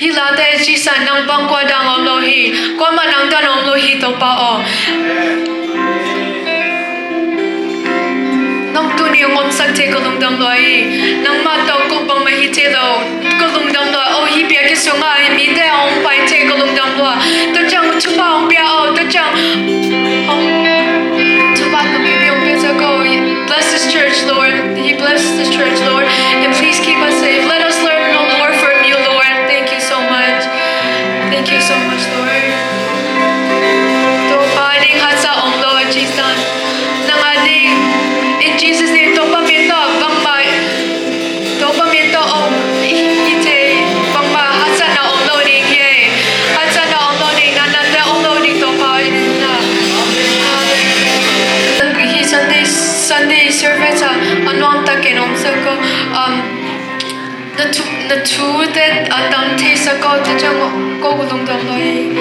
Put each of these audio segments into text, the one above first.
hi la te chi san nang bang kwa dang om lo hi kwa ma nang dan om lo hi to pa o nang tu ni ngom sak te ko lung dam lo hi nang ma to ko bang ma hi te lo ko lung dam lo o hi bia ki su nga hi mi te ong pai te ko lung dam lo to chang chu pa ong bia o to chang to ba ko bi bi ong be so go bless this church Lord he blesses this church Lord and please keep us safe let us learn more from you Lord thank you so much Lord to ba ding ha sa ong lo Jesus nang ading in Jesus name to pa mi to bang ma to pa mi to ong ite bang ma ha sa na ong lo ding ye ha sa na ong lo ding na na ong lo ding to pa na he Sunday service anong ta kenom sa ko the two that adam te sa ko te chang ko gulong dong loi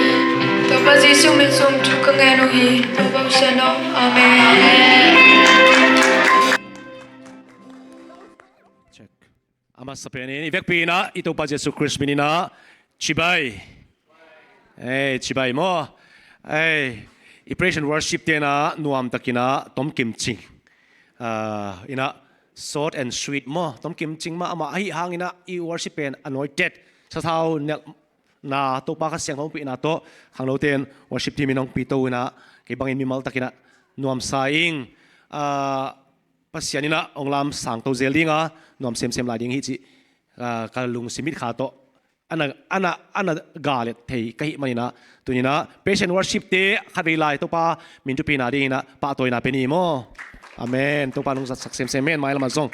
to ba Jesu min som chu ka ngano hi to ba sa no amen check ama sapeni vek pina ito pa Jesu Christ minina chibai chibai mo operation worship tena nuam takina tom kim ching ina short and sweet mo tom kim ching ma ama hi hangina I worship pen anointed sa thau na to pa ka siang hong pi na to hanglo ten worship team inong pito na kay bangin mi mal takina nuam saing pasianina onglam sang to zelinga nuam sem la ding hi chi kalung simit kha to ana galet thei kai manina tunina patient worship te khadei lai to pa min tu pina dina pa toina peni mo amen to pa nung sak sem men mai lama zong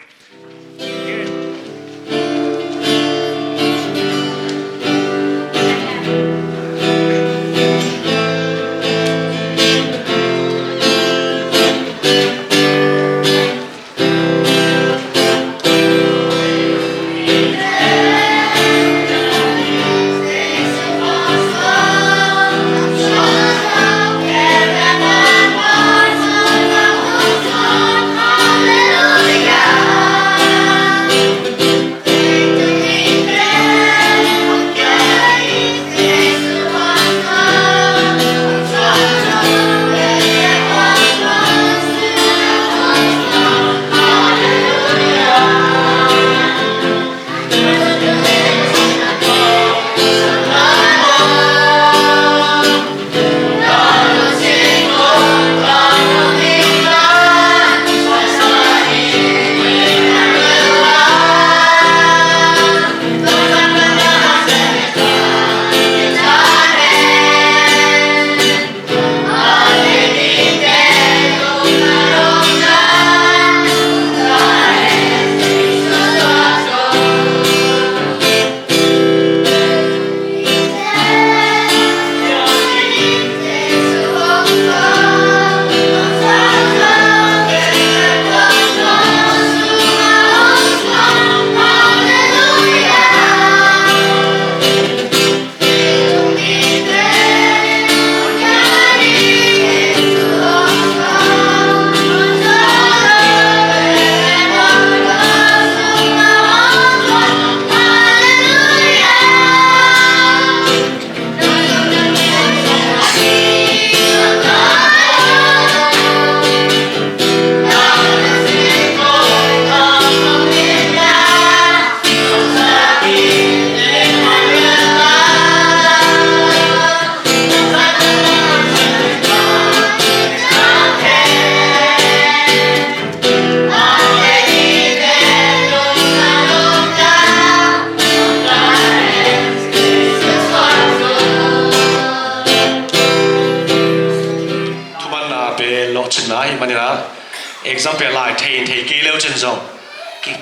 example like thei keleo chen zong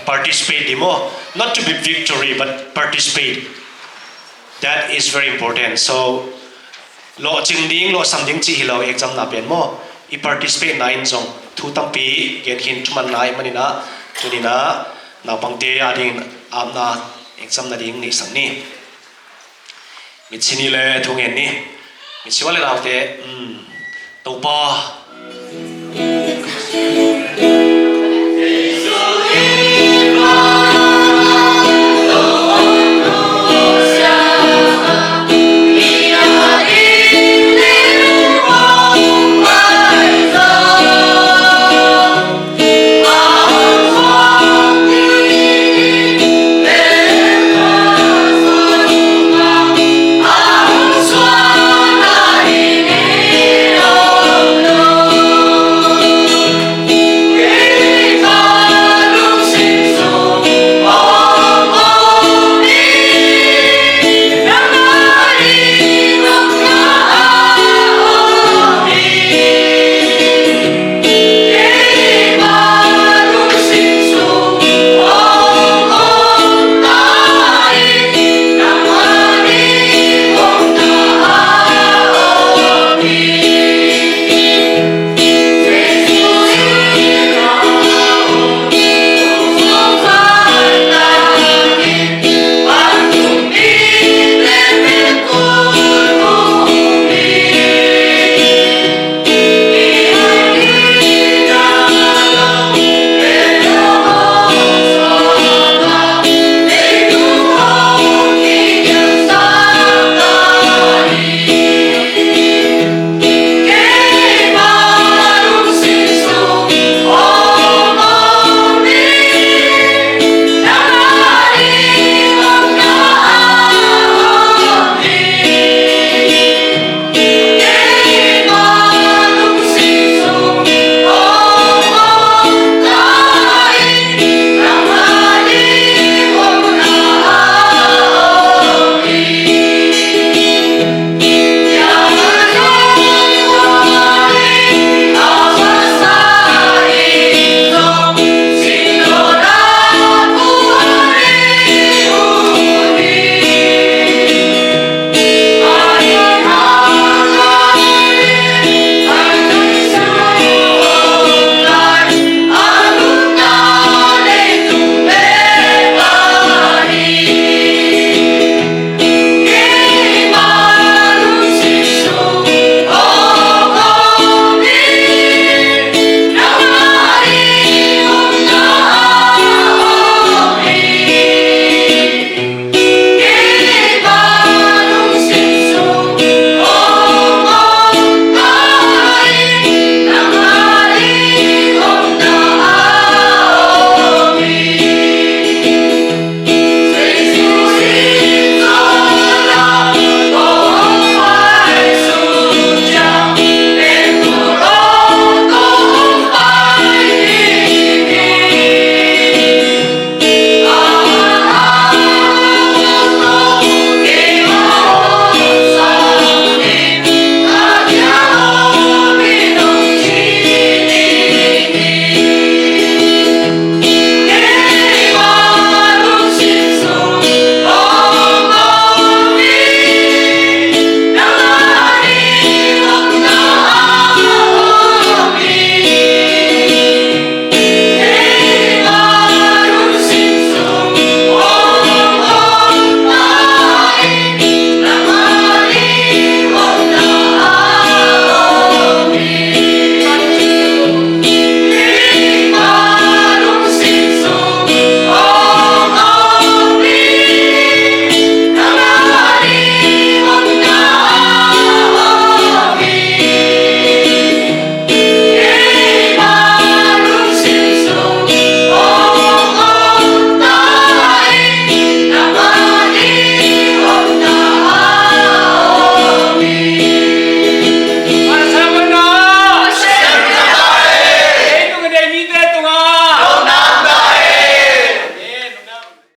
participate demo not to be victory but participate that is very important so lo ching ding lo sam ding chi hilo exam na pen mo I participate na in zong thu tampi gen hin chuman nai manina tunina na pangte ading amna exam na ding ni sang ni mi chini le thungen ni mi chiwale laute to pa